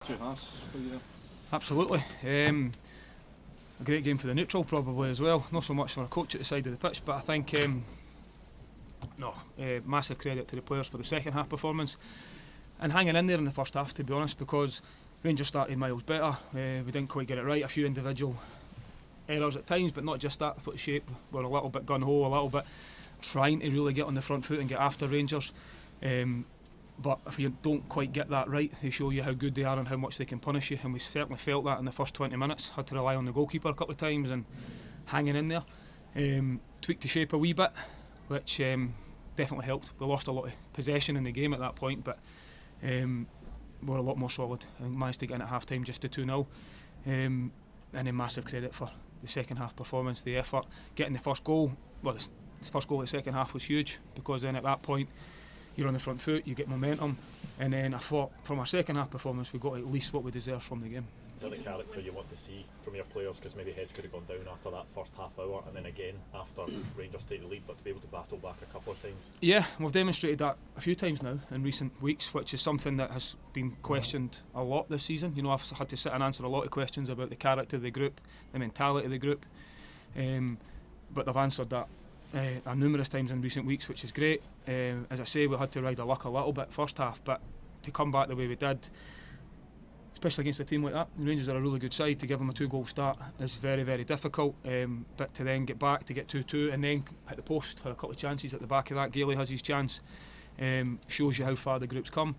two halves for you there? Absolutely. A great game for the neutral probably as well. Not so much for a coach at the side of the pitch, but I think massive credit to the players for the second half performance and hanging in there in the first half, to be honest, because Rangers started miles better. We didn't quite get it right. A few individual errors at times, but not just that. I thought the shape were a little bit gun-ho, a little bit trying to really get on the front foot and get after Rangers. But if you don't quite get that right, they show you how good they are and how much they can punish you, and we certainly felt that in the first 20 minutes. Had to rely on the goalkeeper a couple of times and hanging in there. Tweaked the shape a wee bit, which definitely helped. We lost a lot of possession in the game at that point, but we're a lot more solid and managed to get in at half time just to 2-0. And then massive credit for the second half performance, the effort, getting the first goal. Well, the first goal of the second half was huge, because then at that point you're on the front foot, you get momentum, and then I thought from our second half performance we got at least what we deserved from the game. Is that the character you want to see from your players? Because maybe heads could have gone down after that first half hour, and then again after Rangers take the lead, but to be able to battle back a couple of times. Yeah, we've demonstrated that a few times now in recent weeks, which is something that has been questioned a lot this season. You know, I've had to sit and answer a lot of questions about the character of the group, the mentality of the group, but they've answered that numerous times in recent weeks, which is great. As I say, we had to ride our luck a little bit first half, but to come back the way we did, especially against a team like that, the Rangers are a really good side. To give them a 2-goal start is very, very difficult, but to then get back to get 2-2 and then hit the post, had a couple of chances at the back of that. Gailey has his chance, shows you how far the group's come.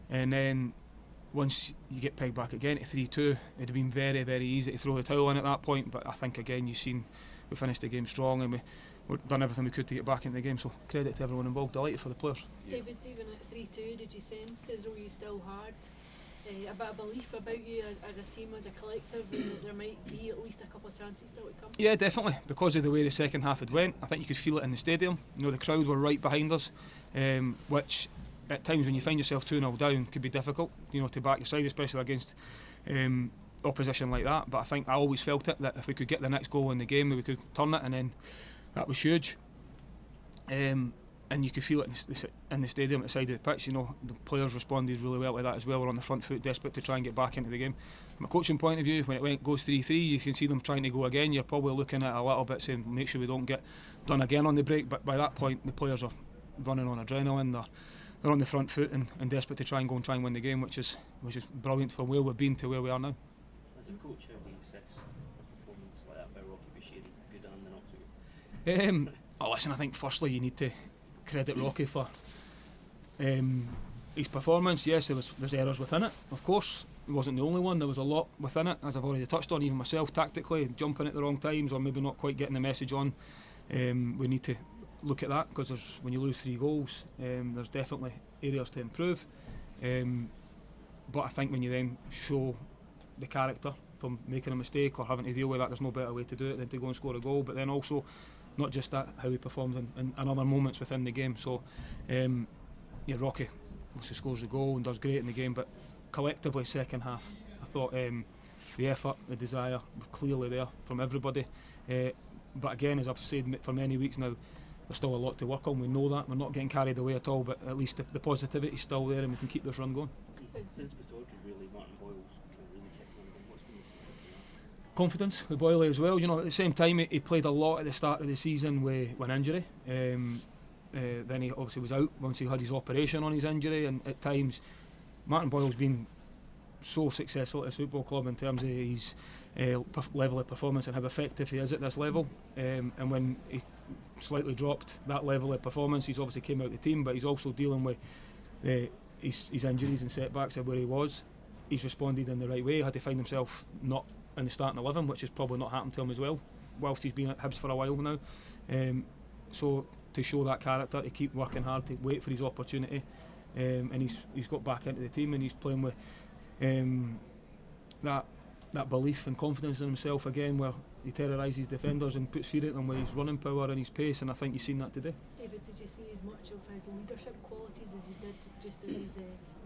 And then once you get pegged back again to 3-2, it'd have been very, very easy to throw the towel in at that point, but I think again you've seen we finished the game strong, and we've done everything we could to get back into the game, so credit to everyone involved. Delighted for the players. David, even at 3-2, did you sense as though you still had a bit of belief about you as a team, as a collective, that there might be at least a couple of chances still to come? Yeah, definitely, because of the way the second half had went. I think you could feel it in the stadium. You know, the crowd were right behind us, which at times when you find yourself 2-0 down could be difficult, you know, to back your side, especially against opposition like that. But I think I always felt it, that if we could get the next goal in the game, we could turn it, and then that was huge. And you could feel it in the stadium at the side of the pitch. You know, the players responded really well to that as well. We're on the front foot, desperate to try and get back into the game. From a coaching point of view, when it goes 3-3, you can see them trying to go again. You're probably looking at it a little bit, saying make sure we don't get done again on the break. But by that point, the players are running on adrenaline. They're on the front foot and desperate to try and win the game, which is brilliant from where we've been to where we are now. As a coach, how do you assess a performance like that by Rocky Bashiri, good and the not so good? Listen, I think firstly you need to credit Rocky for his performance. Yes, there's errors within it, of course. He wasn't the only one. There was a lot within it, as I've already touched on, even myself, tactically, jumping at the wrong times or maybe not quite getting the message on. We need to look at that, because when you lose 3 goals, there's definitely areas to improve. But I think when you then show the character from making a mistake or having to deal with that, there's no better way to do it than to go and score a goal. But then also, not just that, how he performs in other moments within the game. So, Rocky obviously scores the goal and does great in the game, but collectively, second half, I thought the effort, the desire were clearly there from everybody. But again, as I've said for many weeks now, there's still a lot to work on. We know that. We're not getting carried away at all, but at least the positivity is still there and we can keep this run going. Since Pittodrie, really, Martin Boyle's kind of really kicked on. What's been the secret? Confidence with Boyle as well. You know, at the same time, he played a lot at the start of the season with an injury. Then he obviously was out once he had his operation on his injury, and at times Martin Boyle's been so successful at this football club in terms of his level of performance and how effective he is at this level. And when he slightly dropped that level of performance, he's obviously came out of the team, but he's also dealing with his injuries and setbacks of where he was. He's responded in the right way. He had to find himself not in the starting 11, which has probably not happened to him as well, whilst he's been at Hibs for a while now. So to show that character, to keep working hard, to wait for his opportunity, and he's got back into the team and he's playing with that belief and confidence in himself again, where he terrorises defenders and puts fear at them with his running power and his pace, and I think you've seen that today. David, did you see as much of his leadership qualities as you did just in his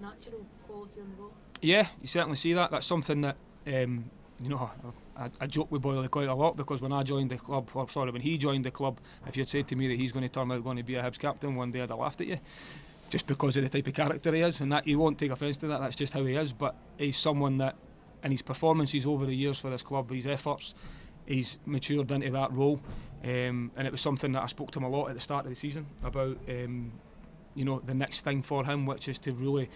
natural quality on the ball? Yeah, you certainly see that. That's something that I joke with Boyle quite a lot, because when he joined the club, if you'd said to me that he's going to turn out going to be a Hibs captain one day, I'd have laughed at you. just because of the type of character he is, and that you won't take offence to that. That's just how he is. But he's someone that, in his performances over the years for this club, his efforts, he's matured into that role, and it was something that I spoke to him a lot at the start of the season about. You know, the next thing for him, which is to really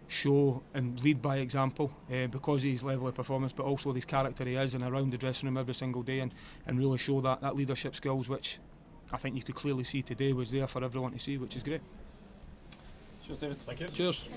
show and lead by example, because of his level of performance, but also his character he is, and around the dressing room every single day, and really show that leadership skills, which I think you could clearly see today was there for everyone to see, which is great. Cheers, David. Thank you. Cheers.